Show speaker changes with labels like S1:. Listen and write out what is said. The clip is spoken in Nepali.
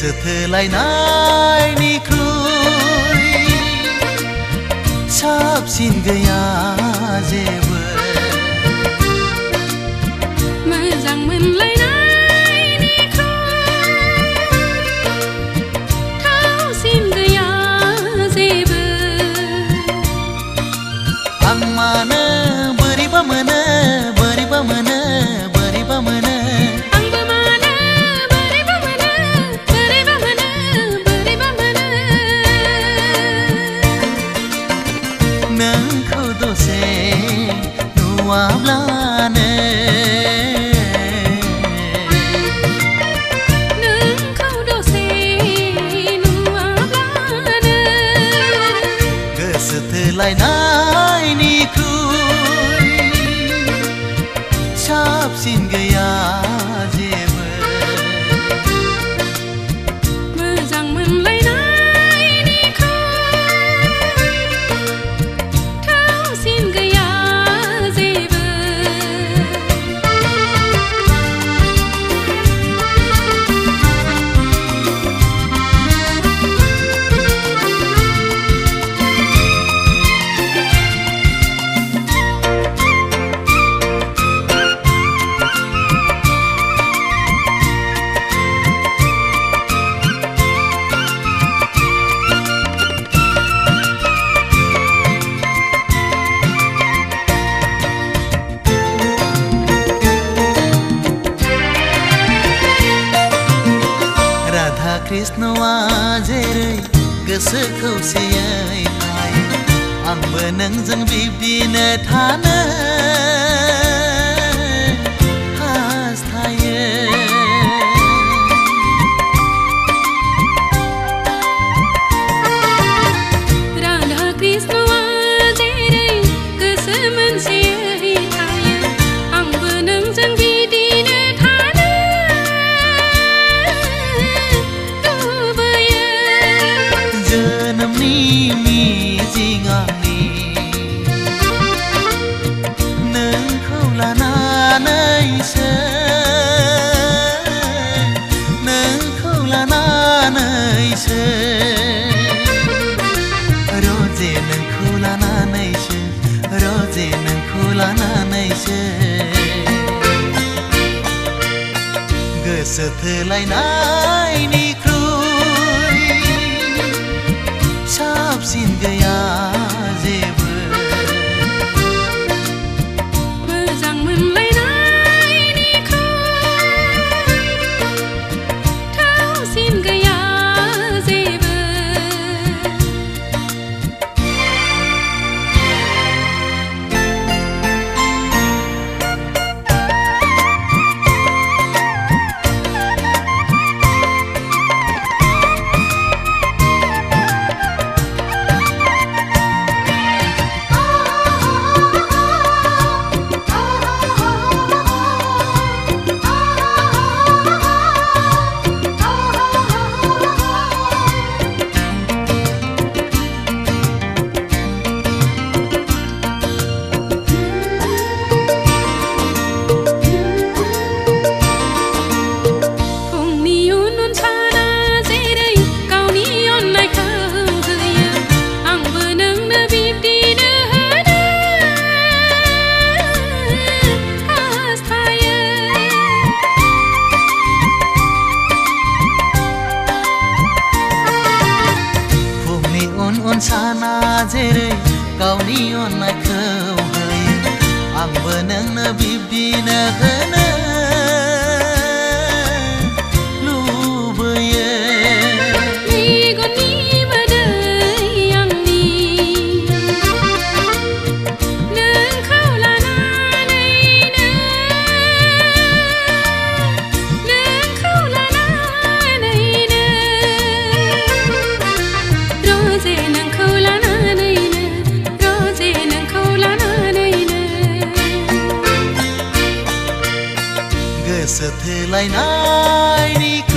S1: गोसो थोलायनायनिख्रुइ साबसिन गैया जेबो
S2: मोजां मोनलायनायनिख्रुइ थावसिन गैया जेबो
S1: आं मानो बोरैबा मोनो बोरैबा मोनो बोरैबा मोनो
S2: आंबो मानो बोरैबा मोनो बोरैबा मोनो बोरैबा मोनो
S1: नोंखौ दसे नुवाब्लानो
S2: नोंखौ दसे नुवाब्लानो
S1: गोसो थोलायनायनिख्रुइ साबसिन गैया जेबो
S2: मोजां मोनलायनायनिख्रुइ थावसिन गैया जेबो
S1: राधा कृष्णआ जेरै गोसो खौसेयै थायो आंबो नोंजों बिब्दिनो थानो हास्थायो
S2: राधा कृष्णआ जेरै गोसो मोनसेयै थायो आंबो नोंजों बिदिनो थानो लुबैयो
S1: जोनोमनि मिजिं आंनि नोंखौ लानानैसो नोंखौ लानानैसो रोजे नोंखौ लानानैसो रोजे नोंखौ लानानैसो गोसो थोलायनायनिख्रुइ साबसिन गैया जेबो
S2: मोजां मोनलायनायनिख्रुइ थावसिन गैया जेबो फुंनि उन उन साना जेरै गावनि अननायखौ होयो आंबो नोंनो बिब्दिनो होनो हास्थायो
S1: फुंनि उन उन साना जेरै गावनि अननायखौ होयो आंबो नोंनो बिब्दिनो होनो लुबैयो
S2: मेगननि मोदै आंनि नोंखौ लानानैनो नोंखौ लानानैनो रोजे नोंखौ लानानैनो रोजे नोंखौ लानानैनो
S1: गोसो थोलायनायनिख्रुइ